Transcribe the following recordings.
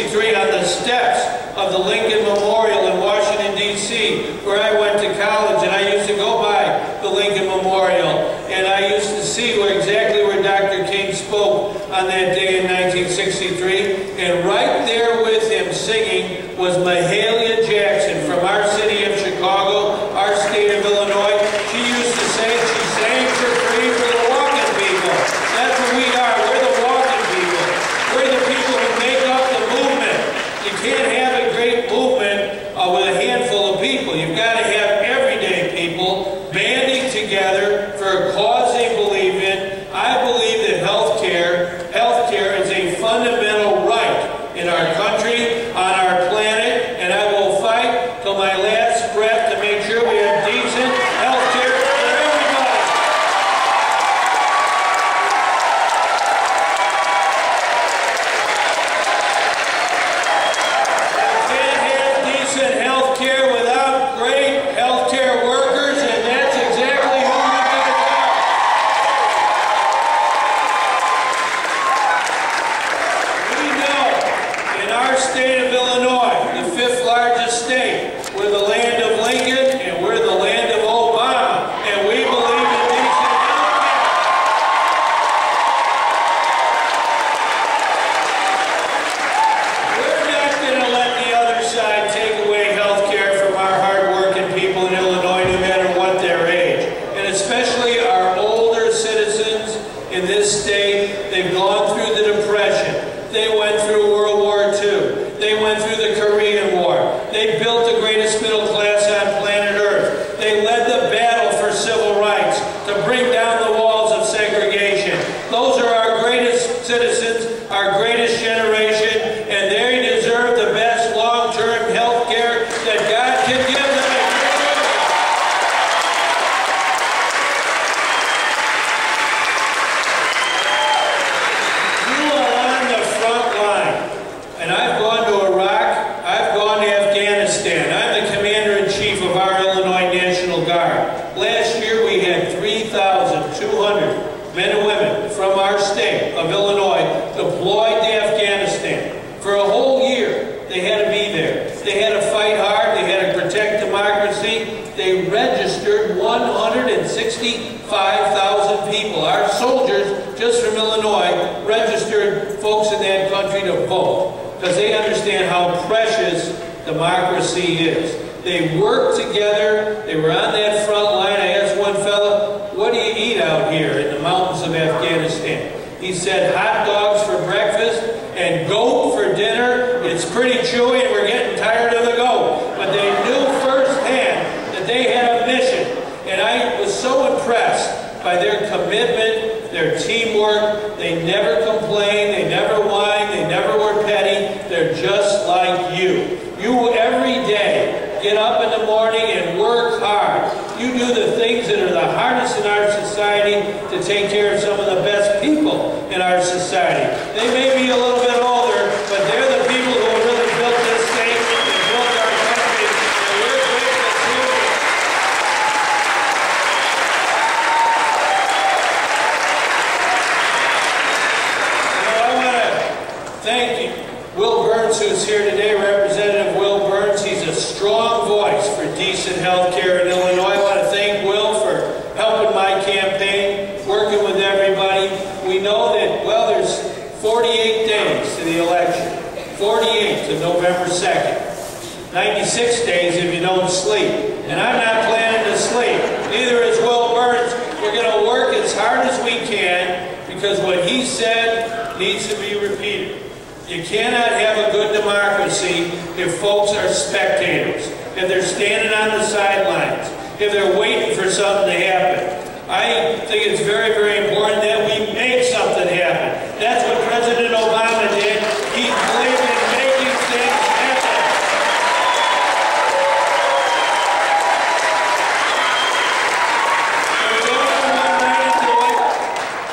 1963 on the steps of the Lincoln Memorial in Washington, D.C., where I went to college, and I used to go by the Lincoln Memorial, and I used to see exactly where Dr. King spoke on that day in 1963, and right there with him singing was Mahalia Jackson from our city of Chicago, our state of Illinois. She used to say she sang for free for the walking people. That's what we are. We're the walking people. We're the people who make up the movement. You can't have a great movement with a handful of people. You've got to have everyday people banding together for a cause they believe in. I believe that healthcare is a fundamental right in our country, on our planet, and I will fight till my last breath to make sure we have decent healthcare for everybody. You can't have decent healthcare without great healthcare workers, and that's exactly who we got to are. We know in our state of Illinois, the 5th largest state, we're the land of Lincoln and we're the land of Obama, and we believe in decent healthcare. We're not going to let the other side take away healthcare from our hard-working people in Illinois, no matter what their age, and especially our older citizens in this state. They've gone through the Depression. They went through World War II. They went through the Korean War. They built the greatest middle class on planet Earth. They led the battle for civil rights to bring down the walls of segregation. Those are our greatest citizens, our greatest generation, and they deserve the best long-term health care that God can give them. You are on the front line, and I've gone to Iraq, I've gone to Afghanistan. I'm the Commander-in-Chief of our Illinois National Guard. Last year we had 3,200 men and women from our state of Illinois deployed to Afghanistan. For a whole year they had to be there. They had to fight hard, they had to protect democracy. They registered 165,000 people. Our soldiers, just from Illinois, registered folks in that country to vote, because they understand how precious democracy is. They worked together. They were on that front line. I asked one fella, what do you eat out here in the mountains of Afghanistan? He said, hot dogs for breakfast and goat for dinner. It's pretty chewy and we're getting tired of the goat. But they knew firsthand that they had a mission. And I was so impressed by their commitment, their teamwork. They never complained, they never whined, they never were petty. They're just like you. You every day get up in the morning and work hard. You do the things that are the hardest in our society to take care of some of the best people in our society. They may be a little bit older, but they're the people who have really built this state and built our country, and we're grateful to them. I want to thank you. Will Burns, who's here today, Representative Will Burns. He's a strong voice for decent health care in Illinois. I want to thank Will for helping my campaign, working with everybody. We know that, well, there's 48 days to the election, 48 to November 2nd, 96 days if you don't sleep. And I'm not planning to sleep. Neither is Will Burns. We're going to work as hard as we can, because what he said needs to be repeated. You cannot have a good democracy if folks are spectators, if they're standing on the sidelines, if they're waiting for something to happen. I think it's very, very important that we make something happen. That's what President Obama did. He believed in making things happen.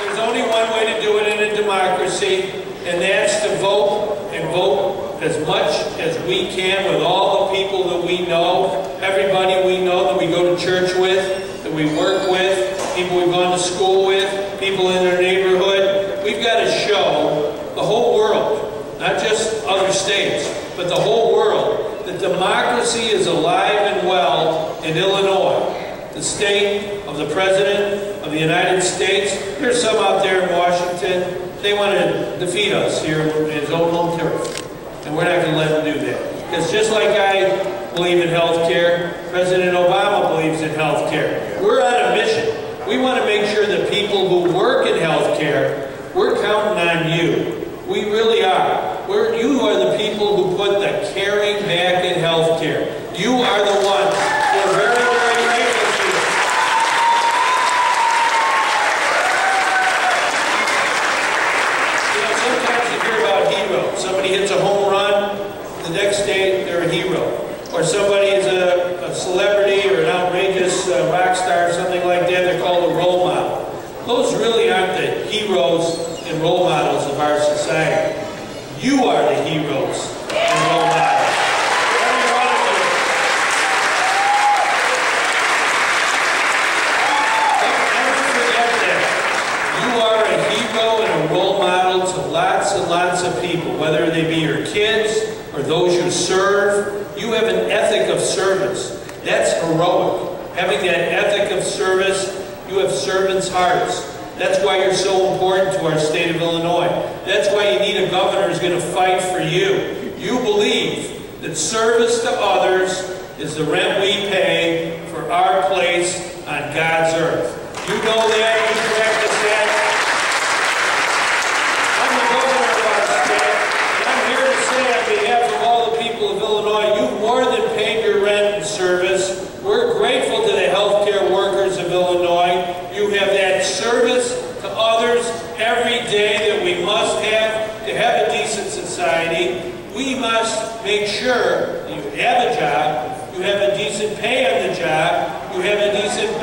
There's only one way to do it in a democracy, and that's to vote, and vote as much as we can with all the people that we know, everybody we know that we go to church with, that we work with, people we've gone to school with, people in their neighborhood. We've got to show the whole world, not just other states, but the whole world, that democracy is alive and well in Illinois, the state of the President of the United States. There's some out there in Washington. They want to defeat us here in his own home turf. And we're not going to let them do that. Because just like I believe in health care, President Obama believes in health care. We're on a mission. We want to make sure that people who work in health care, we're counting on you. We really are. You are the people who put the caring back in health care. You are the ones. We're very, very grateful to you. You know, sometimes you hear about heroes. Somebody hits a home run, the next day they're a hero. Or somebody is a celebrity or an outrageous rock star or something like that, they're called a role model. Those really aren't the heroes and role models of our society. You are the heroes and role models. Every one of you. Never forget that. You are a hero and a role model to lots and lots of people, whether they be your kids or those you serve. You have an ethic of service. That's heroic. Having that ethic of service, you have servants' hearts. That's why you're so important to our state of Illinois. That's why you need a governor who's going to fight for you. You believe that service to others is the rent we pay for our place on God's earth. You know that, you practice that. I'm the governor of our state, and I'm here to say on behalf of all the people of Illinois, you've more than paid your rent and service. We're grateful to the healthcare workers of Illinois. You have that service to others every day that we must have to have a decent society. We must make sure you have a job, you have a decent pay on the job, you have a decent